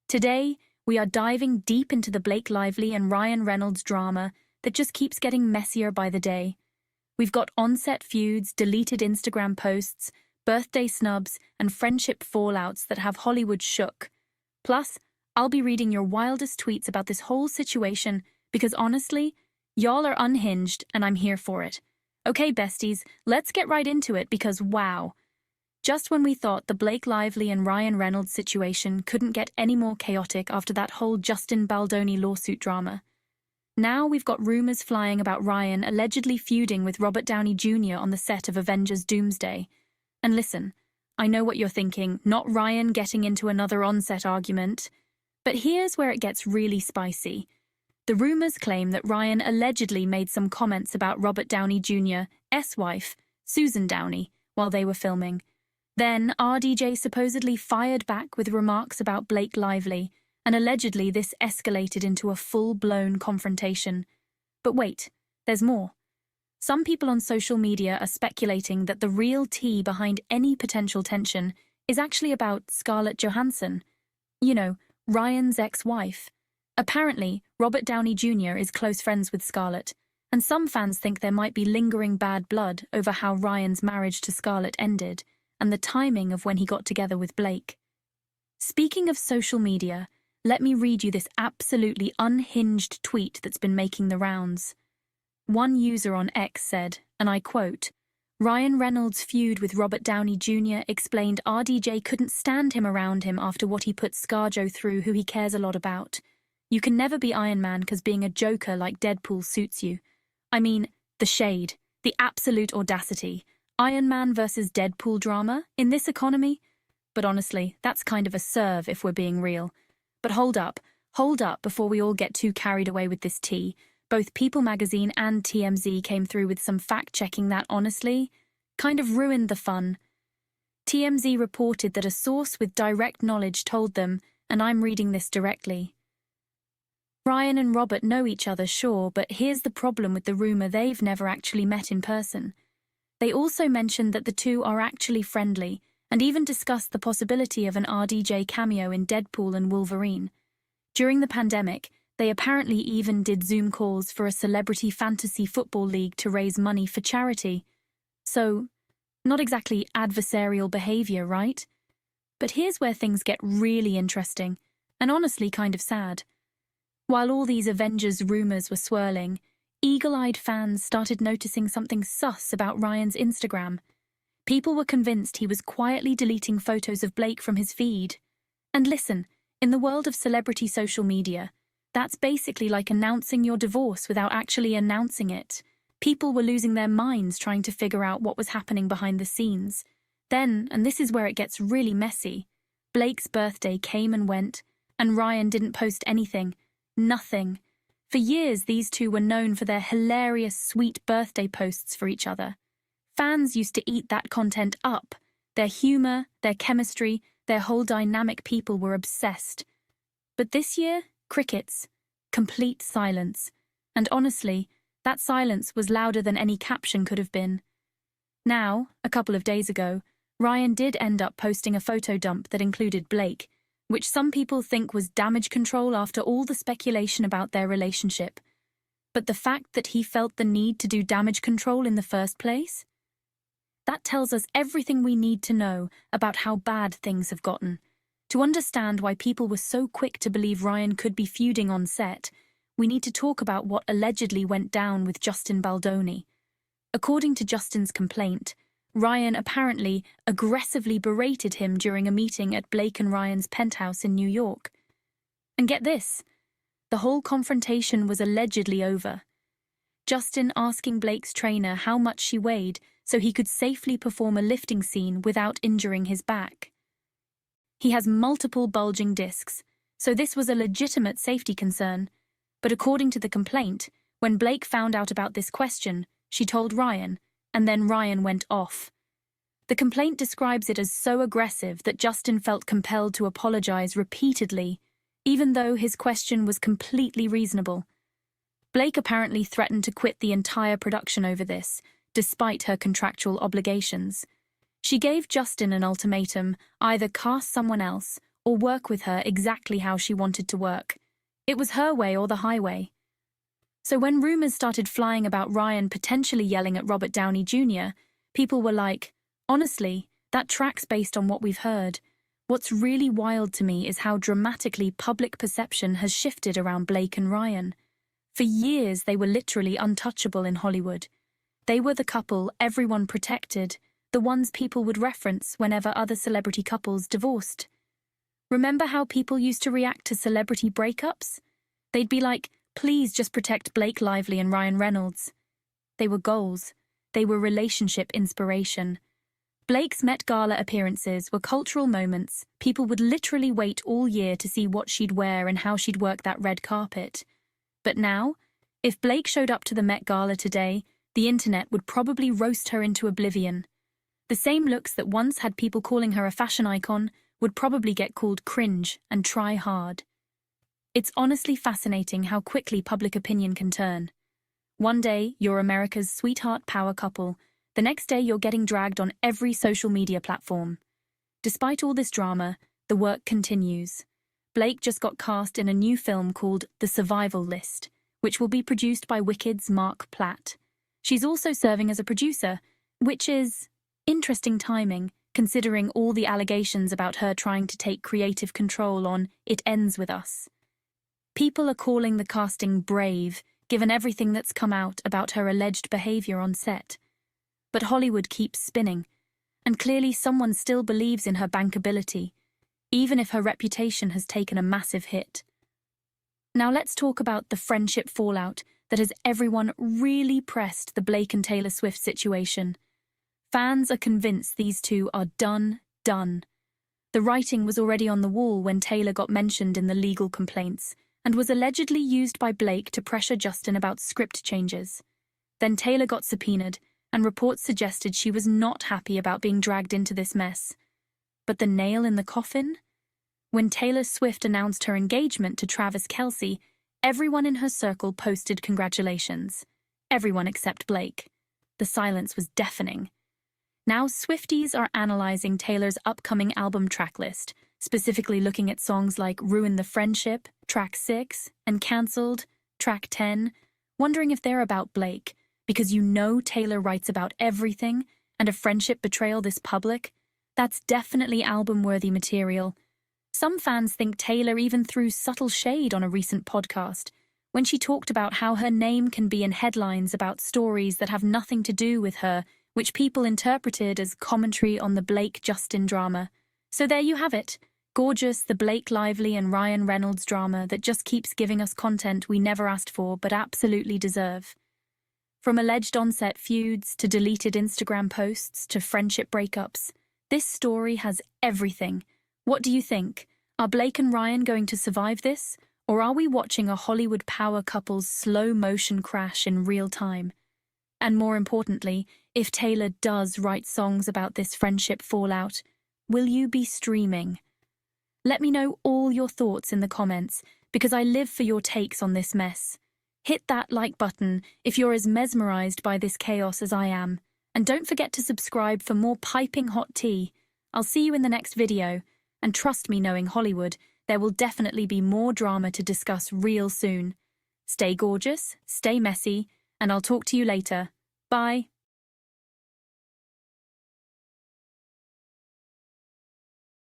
Today, we are diving deep into the Blake Lively and Ryan Reynolds drama that just keeps getting messier by the day. We've got on-set feuds, deleted Instagram posts, birthday snubs, and friendship fallouts that have Hollywood shook. Plus, I'll be reading your wildest tweets about this whole situation because honestly, y'all are unhinged and I'm here for it. Okay, besties, let's get right into it because wow. Just when we thought the Blake Lively and Ryan Reynolds situation couldn't get any more chaotic after that whole Justin Baldoni lawsuit drama, now we've got rumors flying about Ryan allegedly feuding with Robert Downey Jr. on the set of Avengers Doomsday. And listen, I know what you're thinking, not Ryan getting into another on-set argument. But here's where it gets really spicy. The rumors claim that Ryan allegedly made some comments about Robert Downey Jr.'s wife, Susan Downey, while they were filming. Then, RDJ supposedly fired back with remarks about Blake Lively, and allegedly this escalated into a full-blown confrontation. But wait, there's more. Some people on social media are speculating that the real tea behind any potential tension is actually about Scarlett Johansson. You know, Ryan's ex-wife. Apparently, Robert Downey Jr. is close friends with Scarlett, and some fans think there might be lingering bad blood over how Ryan's marriage to Scarlett ended, and the timing of when he got together with Blake. Speaking of social media, let me read you this absolutely unhinged tweet that's been making the rounds. One user on X said, and I quote, "Ryan Reynolds' feud with Robert Downey Jr. explained RDJ couldn't stand him around him after what he put ScarJo through, who he cares a lot about. You can never be Iron Man because being a Joker like Deadpool suits you. I mean, the shade, the absolute audacity. Iron Man versus Deadpool drama in this economy? But honestly, that's kind of a serve if we're being real. But hold up before we all get too carried away with this tea. Both People magazine and TMZ came through with some fact-checking that, honestly, kind of ruined the fun. TMZ reported that a source with direct knowledge told them, and I'm reading this directly, Ryan and Robert know each other, sure, but here's the problem with the rumor: they've never actually met in person. They also mentioned that the two are actually friendly, and even discussed the possibility of an RDJ cameo in Deadpool and Wolverine. During the pandemic, they apparently even did Zoom calls for a celebrity fantasy football league to raise money for charity. So, not exactly adversarial behavior, right? But here's where things get really interesting, and honestly kind of sad. While all these Avengers rumors were swirling, eagle-eyed fans started noticing something sus about Ryan's Instagram. People were convinced he was quietly deleting photos of Blake from his feed. And listen, in the world of celebrity social media, that's basically like announcing your divorce without actually announcing it. People were losing their minds trying to figure out what was happening behind the scenes. Then, and this is where it gets really messy, Blake's birthday came and went, and Ryan didn't post anything. Nothing. For years, these two were known for their hilarious, sweet birthday posts for each other. Fans used to eat that content up. Their humor, their chemistry, their whole dynamic, people were obsessed. But this year, crickets. Complete silence. And honestly, that silence was louder than any caption could have been. Now, a couple of days ago, Ryan did end up posting a photo dump that included Blake, which some people think was damage control after all the speculation about their relationship. But the fact that he felt the need to do damage control in the first place? That tells us everything we need to know about how bad things have gotten. To understand why people were so quick to believe Ryan could be feuding on set, we need to talk about what allegedly went down with Justin Baldoni. According to Justin's complaint, Ryan apparently aggressively berated him during a meeting at Blake and Ryan's penthouse in New York. And get this, the whole confrontation was allegedly over. Justin asking Blake's trainer how much she weighed so he could safely perform a lifting scene without injuring his back. He has multiple bulging discs, so this was a legitimate safety concern. But according to the complaint, when Blake found out about this question, she told Ryan, and then Ryan went off. The complaint describes it as so aggressive that Justin felt compelled to apologize repeatedly, even though his question was completely reasonable. Blake apparently threatened to quit the entire production over this, despite her contractual obligations. She gave Justin an ultimatum: either cast someone else or work with her exactly how she wanted to work. It was her way or the highway. So when rumors started flying about Ryan potentially yelling at Robert Downey Jr., people were like, honestly, that tracks based on what we've heard. What's really wild to me is how dramatically public perception has shifted around Blake and Ryan. For years, they were literally untouchable in Hollywood. They were the couple everyone protected, the ones people would reference whenever other celebrity couples divorced. Remember how people used to react to celebrity breakups? They'd be like, please just protect Blake Lively and Ryan Reynolds. They were goals. They were relationship inspiration. Blake's Met Gala appearances were cultural moments. People would literally wait all year to see what she'd wear and how she'd work that red carpet. But now, if Blake showed up to the Met Gala today, the internet would probably roast her into oblivion. The same looks that once had people calling her a fashion icon would probably get called cringe and try hard. It's honestly fascinating how quickly public opinion can turn. One day, you're America's sweetheart power couple. The next day, you're getting dragged on every social media platform. Despite all this drama, the work continues. Blake just got cast in a new film called The Survival List, which will be produced by Wicked's Mark Platt. She's also serving as a producer, which is interesting timing, considering all the allegations about her trying to take creative control on It Ends With Us. People are calling the casting brave, given everything that's come out about her alleged behavior on set. But Hollywood keeps spinning, and clearly someone still believes in her bankability, even if her reputation has taken a massive hit. Now let's talk about the friendship fallout that has everyone really pressed the Blake and Taylor Swift situation. Fans are convinced these two are done. The writing was already on the wall when Taylor got mentioned in the legal complaints and was allegedly used by Blake to pressure Justin about script changes. Then Taylor got subpoenaed, and reports suggested she was not happy about being dragged into this mess. But the nail in the coffin? When Taylor Swift announced her engagement to Travis Kelce, everyone in her circle posted congratulations. Everyone except Blake. The silence was deafening. Now Swifties are analyzing Taylor's upcoming album tracklist, specifically looking at songs like Ruin the Friendship, track 6, and Cancelled, track 10, wondering if they're about Blake, because you know Taylor writes about everything, and a friendship betrayal this public, that's definitely album-worthy material. Some fans think Taylor even threw subtle shade on a recent podcast when she talked about how her name can be in headlines about stories that have nothing to do with her, which people interpreted as commentary on the Blake-Justin drama. So there you have it. Gorgeous, the Blake Lively and Ryan Reynolds drama that just keeps giving us content we never asked for but absolutely deserve. From alleged on-set feuds to deleted Instagram posts to friendship breakups, this story has everything. What do you think? Are Blake and Ryan going to survive this? Or are we watching a Hollywood power couple's slow-motion crash in real time? And more importantly, if Taylor does write songs about this friendship fallout, will you be streaming? Let me know all your thoughts in the comments, because I live for your takes on this mess. Hit that like button if you're as mesmerized by this chaos as I am. And don't forget to subscribe for more piping hot tea. I'll see you in the next video. And trust me, knowing Hollywood, there will definitely be more drama to discuss real soon. Stay gorgeous, stay messy, and I'll talk to you later. Bye.